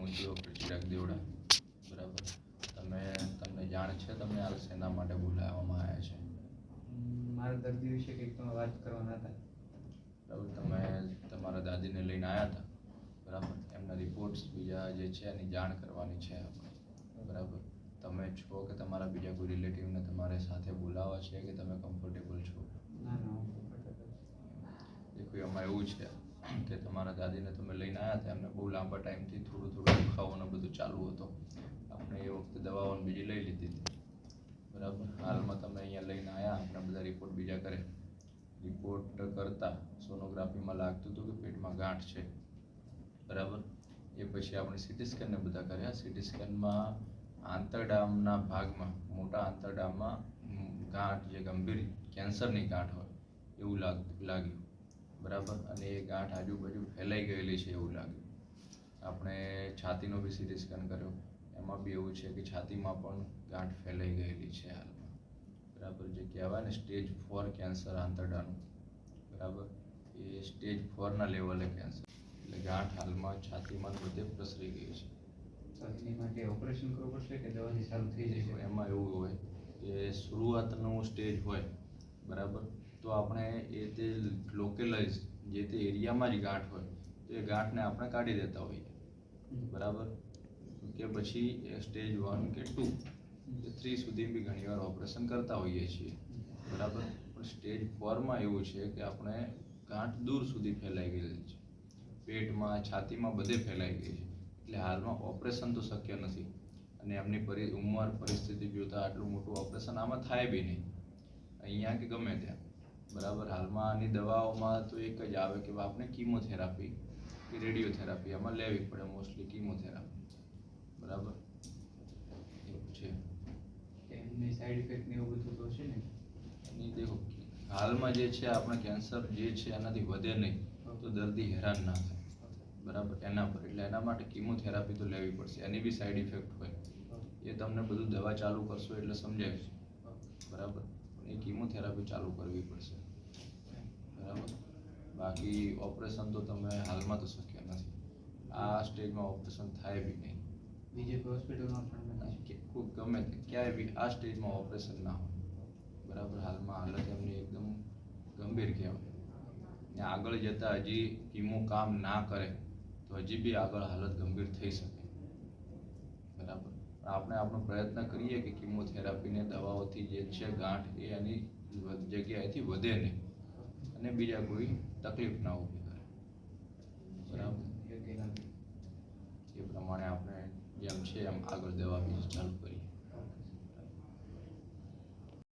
હું છું ડૉક્ટર ચિરાગ દેવડા. બરાબર, તમને જાણ છે તમને હાલ શેના માટે બોલાવવામાં આવ્યા છે? મારા દર્દી વિશે કંઈક તમે વાત કરવાના હતા. બરાબર, તમે તમારા દાદીને લઈને આવ્યા હતા. બરાબર, એમના રિપોર્ટ્સ બીજા જે છે એની જાણ કરવાની છે આપણે. બરાબર, તમે છો કે તમારા બીજા કોઈ રિલેટિવને તમારે સાથે બોલાવવા છે કે તમે કમ્ફર્ટેબલ છો? ના હું કમ્ફર્ટેબલ છું. દેખો, એમાં એવું છે કે તમારા દાદીને તમે લઈને આવ્યા હતા, એમને બહુ લાંબા ટાઈમથી થોડું દુખાવાનું બધું ચાલુ હતો. આપણે એ વખતે દવાઓ બીજી લઈ લીધી હતી. બરાબર, હાલમાં તમે અહીંયા લઈને આવ્યા, આપણે બધા રિપોર્ટ બીજા કરે. રિપોર્ટ કરતાં સોનોગ્રાફીમાં લાગતું હતું કે પેટમાં ગાંઠ છે. બરાબર, એ પછી આપણે સીટી સ્કેનને બધા કર્યા. સીટી સ્કેનમાં આંતરડામના ભાગમાં, મોટા આંતરડામાં ગાંઠ, જે ગંભીર કેન્સરની ગાંઠ હોય એવું લાગ્યું. બરાબર, અને એ ગાંઠ આજુબાજુ ફેલાઈ ગયેલી છે એવું લાગ્યું. આપણે છાતીનો બી સીટી સ્કેન કર્યો, એમાં બી એવું છે કે છાતીમાં પણ ગાંઠ ફેલાઈ ગયેલી છે હાલમાં. બરાબર, જે કહેવાય ને સ્ટેજ 4 કેન્સર આંતરડાનું. બરાબર, એ સ્ટેજ 4ના લેવલે કેન્સર, એટલે ગાંઠ હાલમાં છાતીમાં બધે પ્રસરી ગઈ છે. તો એની માટે ઓપરેશન કરવું પડશે કે દવાથી સારું થઈ જશે? એમાં એવું હોય કે શરૂઆતનું સ્ટેજ હોય, બરાબર, તો આપણે એ તે લોકલાઇઝ જે તે એરિયામાં જ ગાંઠ હોય તો એ ગાંઠને આપણે કાઢી દેતા હોઈએ. બરાબર, કે પછી સ્ટેજ 1 કે 2 કે 3 સુધી બી ઘણીવાર ઓપરેશન કરતા હોઈએ છીએ. બરાબર, પણ સ્ટેજ 4માં એવું છે કે આપણે ગાંઠ દૂર સુધી ફેલાઈ ગયેલી છે, પેટમાં, છાતીમાં બધે ફેલાઈ ગઈ છે. એટલે હાલમાં ઓપરેશન તો શક્ય નથી, અને એમની ઉંમર, પરિસ્થિતિ જોતાં આટલું મોટું ઓપરેશન આમાં થાય બી નહીં, અહીંયા કે ગમે ત્યાં. બરાબર, હાલમાં આની દવાઓમાં તો એક જ આવે કે આપણે કીમોથેરાપી કે રેડિયોથેરાપી આમાં લેવી પડે, મોસ્ટલી કીમોથેરાપી. બરાબર, એવું છે. એમની સાઈડ ઇફેક્ટ ને એવું બધું તો છે ને? એની દેખો, હાલમાં જે છે આપણે કેન્સર જે છે એનાથી વધે નહીં તો દર્દી હેરાન ના થાય. બરાબર, એના પર, એટલે એના માટે કીમોથેરાપી તો લેવી પડશે. એની બી સાઈડ ઇફેક્ટ હોય, એ તમને બધું દવા ચાલુ કરશો એટલે સમજાવીશ. બરાબર, એ કીમોથેરાપી ચાલુ કરવી પડશે. બરાબર, બાકી ઓપરેશન તો તમે હાલમાં તો શક્ય નથી. આ સ્ટેજમાં ઓપરેશન થાય બી નહીં. બીજે કોઈ હોસ્પિટલમાં પણ ખૂબ ગમે તે ક્યાંય બી આ સ્ટેજમાં ઓપરેશન ના હોય. બરાબર, હાલમાં હાલત એમની એકદમ ગંભીર કહેવાય, ને આગળ જતાં હજી કીમો કામ ના કરે તો હજી બી આગળ હાલત ગંભીર થઈ શકે. બરાબર, આપણે આપણો પ્રયત્ન કરીએ કે કીમોથેરાપીને દવાઓથી જે છે ગાંઠ એ એની જગ્યાએથી વધે નહીં અને બીજા કોઈ તકલીફ ના ઊભી કરે. બરાબર, એ પ્રમાણે આપણે જેમ છે એમ આગળ દવા બીજી ચાલુ કરીએ.